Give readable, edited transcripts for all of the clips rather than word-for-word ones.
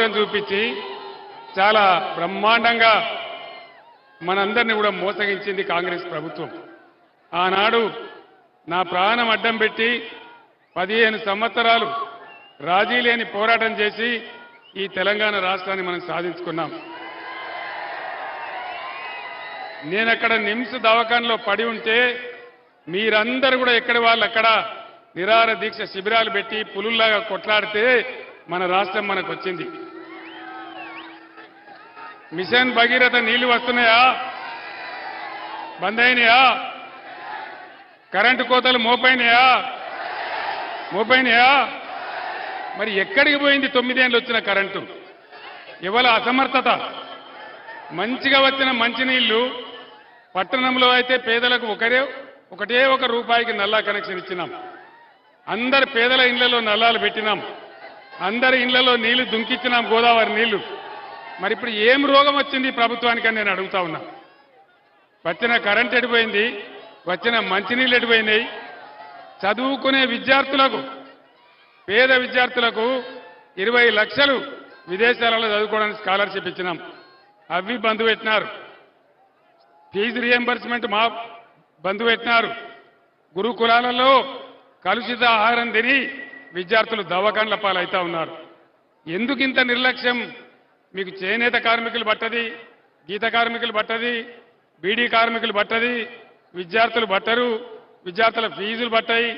నోటను చూపించి చాలా బ్రహ్మాండంగా మనందరినీ కూడా మోసగించింది కాంగ్రెస్ ప్రభుత్వం. ఆనాడు నా ప్రాణం అడ్డం పెట్టి 15 సంవత్సరాలు రాజీ లేని పోరాటం చేసి ఈ తెలంగాణ రాష్ట్రాన్ని మనం సాధించుకున్నాం. నేనక్కడ నిమ్స్ దవాఖానలో పడి ఉంటే మీరందరూ కూడా ఎక్కడి వాళ్ళు అక్కడ నిరాహార దీక్ష శిబిరాలు పెట్టి పులుల్లాగా కొట్లాడితే మన రాష్ట్రం మనకు వచ్చింది. మిషన్ భగీరథ నీళ్లు వస్తున్నాయా? బంద్ అయినాయా? కరెంటు కోతలు మోపైనాయా? మరి ఎక్కడికి పోయింది 9 ఏళ్ళు వచ్చిన కరెంటు? ఇవాళ అసమర్థత. మంచిగా వచ్చిన మంచినీళ్లు పట్టణంలో అయితే పేదలకు ఒకటే ఒక రూపాయికి నల్లా కనెక్షన్ ఇచ్చినాం. అందరి పేదల ఇళ్లలో నల్లాలు పెట్టినాం. అందరి ఇళ్లలో నీళ్లు దుంకిచ్చినాం, గోదావరి నీళ్లు. మరి ఇప్పుడు ఏం రోగం వచ్చింది ప్రభుత్వానికని నేను అడుగుతా ఉన్నా. వచ్చిన కరెంట్ ఎడిపోయింది, వచ్చిన మంచినీళ్ళు ఎడిపోయినాయి. చదువుకునే విద్యార్థులకు, పేద విద్యార్థులకు 20 లక్షలు విదేశాలలో చదువుకోవడానికి స్కాలర్షిప్ ఇచ్చినాం. అవి బంద్ పెట్టినారు. ఫీజు రియంబర్స్మెంట్ మా బంద్ పెట్టినారు. గురుకులాలలో కలుషిత ఆహారం తిని విద్యార్థులు దవాఖాన్ల పాలవుతా ఉన్నారు. ఎందుకు ఇంత నిర్లక్ష్యం? మీకు చేనేత కార్మికులు పట్టది, గీత కార్మికులు పట్టది, బీడీ కార్మికులు పట్టది, విద్యార్థులు పట్టరు, విద్యార్థుల ఫీజులు పట్టాయి.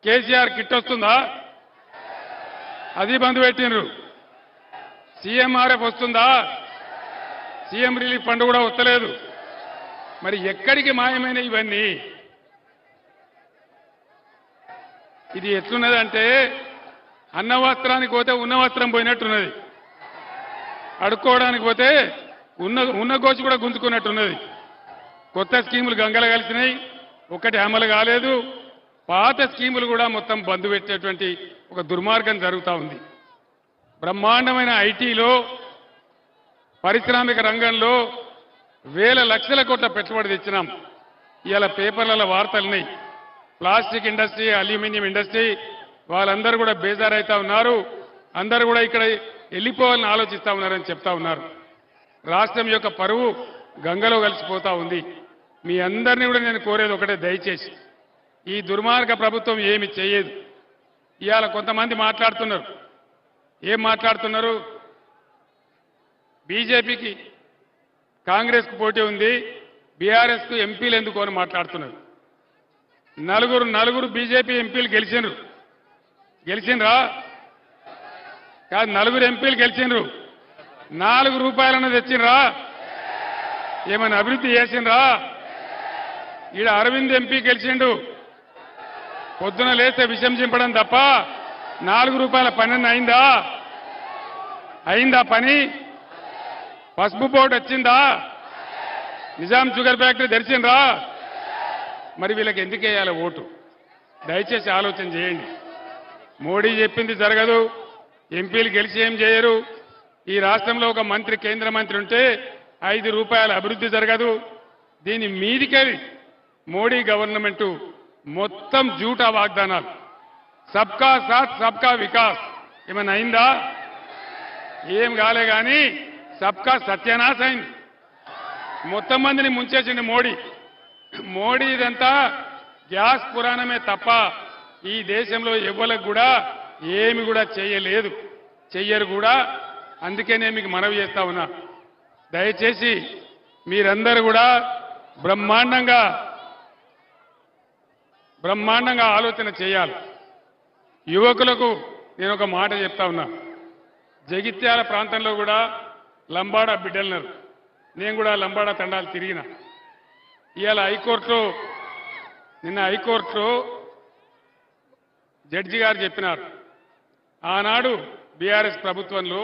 కేసీఆర్ కిట్ వస్తుందా? అది బంద్ పెట్టినరు. సీఎంఆర్ఎఫ్ వస్తుందా? సీఎం రిలీఫ్ ఫండ్ కూడా వస్తలేదు. మరి ఎక్కడికి మాయమైన ఇవన్నీ? ఇది ఎట్లున్నదంటే అన్న వస్త్రానికి పోతే ఉన్న వస్త్రం పోయినట్టున్నది, అడుక్కోవడానికి పోతే ఉన్న గోచి కూడా గుంజుకున్నట్టున్నది. కొత్త స్కీములు గంగల కలిసినాయి, ఒకటి అమలు కాలేదు. పాత స్కీములు కూడా మొత్తం బంద్ పెట్టేటువంటి ఒక దుర్మార్గం జరుగుతూ ఉంది. బ్రహ్మాండమైన ఐటీలో, పారిశ్రామిక రంగంలో వేల లక్షల కోట్ల పెట్టుబడి తెచ్చినాం. ఇవాళ పేపర్లలో వార్తలున్నాయి. ప్లాస్టిక్ ఇండస్ట్రీ, అల్యూమినియం ఇండస్ట్రీ వాళ్ళందరూ కూడా బేజారైతా ఉన్నారు. అందరూ కూడా ఇక్కడ వెళ్ళిపోవాలని ఆలోచిస్తా ఉన్నారని చెప్తా ఉన్నారు. రాష్ట్రం యొక్క పరువు గంగలో కలిసిపోతా ఉంది. మీ అందరినీ కూడా నేను కోరేది ఒకటే, దయచేసి ఈ దుర్మార్గ ప్రభుత్వం ఏమి చేయదు. ఇవాళ కొంతమంది మాట్లాడుతున్నారు. ఏం మాట్లాడుతున్నారు? బీజేపీకి కాంగ్రెస్కు పోటీ ఉంది, బీఆర్ఎస్కు ఎంపీలు ఎందుకు అని మాట్లాడుతున్నారు. నలుగురు బీజేపీ ఎంపీలు గెలిచిండ్రా? కాదు, 4 ఎంపీలు గెలిచిండ్రు. 4 రూపాయలను తెచ్చిండ్రా? ఏమైనా అభివృద్ధి చేసిండ్రా? ఈడ అరవింద్ ఎంపీ గెలిచిండు. పొద్దున లేస్తే విషం చింపడం తప్ప 4 రూపాయల పని అయిందా పని? పసుపు బోర్డు వచ్చిందా? నిజాం షుగర్ ఫ్యాక్టరీ తెరిచిండ్రా? మరి వీళ్ళకి ఎందుకు వేయాలి ఓటు? దయచేసి ఆలోచన చేయండి. మోడీ చెప్పింది జరగదు, ఎంపీలు గెలిచి ఏం చేయరు. ఈ రాష్ట్రంలో ఒక మంత్రి, కేంద్ర మంత్రి ఉంటే 5 రూపాయల అభివృద్ధి జరగదు. దీని మీదికెళ్ళి మోడీ గవర్నమెంట్ మొత్తం జూటా వాగ్దానాలు. సబ్కా సాత్ సబ్కా వికాస్ ఏమైనా అయిందా? ఏం కాలే కానీ సబ్కా సత్యనాశ అయింది. మొత్తం మందిని ముంచేసింది మోడీ. ఇదంతా గ్యాస్ పురాణమే తప్ప ఈ దేశంలో ఎవ్వలకు కూడా ఏమి కూడా చేయలేదు, చెయ్యరు కూడా. అందుకే మీకు మనవి చేస్తా ఉన్నా, దయచేసి మీరందరూ కూడా బ్రహ్మాండంగా ఆలోచన చేయాలి. యువకులకు నేను ఒక మాట చెప్తా ఉన్నా. జగిత్యాల ప్రాంతంలో కూడా లంబాడా బిడ్డలున్నారు. నేను కూడా లంబాడా తండాలు తిరిగిన. ఇవాళ నిన్న హైకోర్టులో జడ్జి గారు చెప్పినారు, ఆనాడు బీఆర్ఎస్ ప్రభుత్వంలో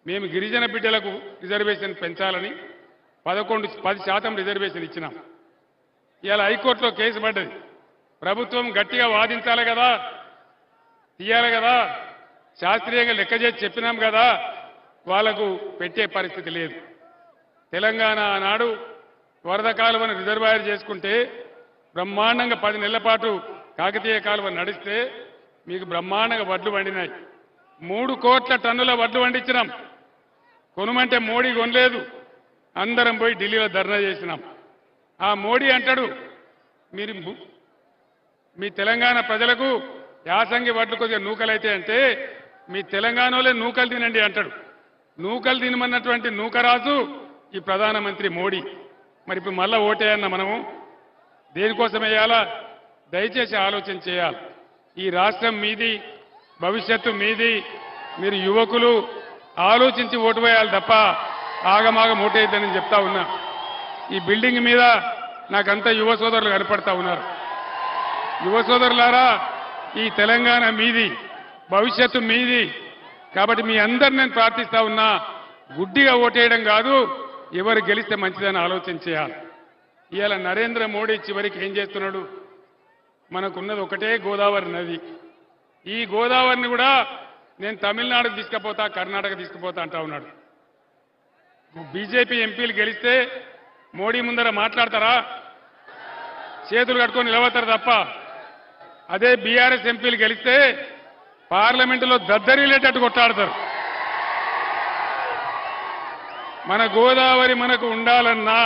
మేము గిరిజన బిడ్డలకు రిజర్వేషన్ పెంచాలని 10% రిజర్వేషన్ ఇచ్చినాం. ఇవాళ హైకోర్టులో కేసు పడ్డది. ప్రభుత్వం గట్టిగా వాదించాలి కదా, తీయాలి కదా, శాస్త్రీయంగా లెక్క చేసి చెప్పినాం కదా, వాళ్లకు పెట్టే పరిస్థితి లేదు. తెలంగాణ ఆనాడు వరద కాలువను రిజర్వాయర్ చేసుకుంటే బ్రహ్మాండంగా 10 నెలల పాటు కాకతీయ కాలువ నడిస్తే మీకు బ్రహ్మాండంగా వడ్లు పండినాయి. 3 కోట్ల టన్నుల వడ్లు పండించినాం. కొనుమంటే మోడీ కొనలేదు. అందరం పోయి ఢిల్లీలో ధర్నా చేసినాం. ఆ మోడీ అంటాడు, మీరు మీ తెలంగాణ ప్రజలకు యాసంగి వడ్లు కొద్దిగా నూకలైతే అంటే మీ తెలంగాణలో నూకలు తినండి అంటాడు. నూకలు తినమన్నటువంటి నూకరాజు ఈ ప్రధానమంత్రి మోడీ. మరి ఇప్పుడు మళ్ళా ఓటేయన్న మనము దేనికోసం వేయాలా? దయచేసి ఆలోచన చేయాలి. ఈ రాష్ట్రం మీది, భవిష్యత్తు మీది. మీరు యువకులు ఆలోచించి ఓటు వేయాలి తప్ప ఆగమాగం ఓటేయద్దని చెప్తా ఉన్నా. ఈ బిల్డింగ్ మీద నాకంతా యువ సోదరులు కనపడతా ఉన్నారు. యువ సోదరులారా, ఈ తెలంగాణ మీది, భవిష్యత్తు మీది. కాబట్టి మీ అందరు నేను ప్రార్థిస్తా ఉన్నా, గుడ్డిగా ఓటేయడం కాదు, ఎవరు గెలిస్తే మంచిదని ఆలోచన చేయాలి. ఇవాళ నరేంద్ర మోడీ చివరికి ఏం చేస్తున్నాడు? మనకున్నది ఒకటే గోదావరి నది. ఈ గోదావరిని కూడా నేను తమిళనాడుకు తీసుకుపోతా, కర్ణాటక తీసుకుపోతా అంటా ఉన్నాడు. బీజేపీ ఎంపీలు గెలిస్తే మోడీ ముందర మాట్లాడతారా? చేతులు కట్టుకొని నిలబడతారు తప్ప. అదే బీఆర్ఎస్ ఎంపీలు గెలిస్తే పార్లమెంటులో దద్దరిల్లేటట్టు కొట్లాడతారు. మన గోదావరి మనకు ఉండాలన్నా,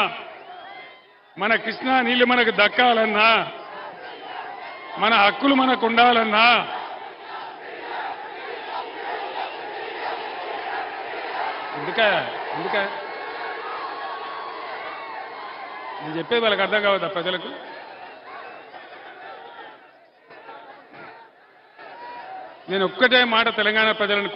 మన కృష్ణా నీళ్లు మనకు దక్కాలన్నా, మన హక్కులు మనకు ఉండాలన్నా ఎందుక నేను చెప్పేది వాళ్ళకి అర్థం కావద్దా ప్రజలకు? నేను ఒక్కటే మాట తెలంగాణ ప్రజలను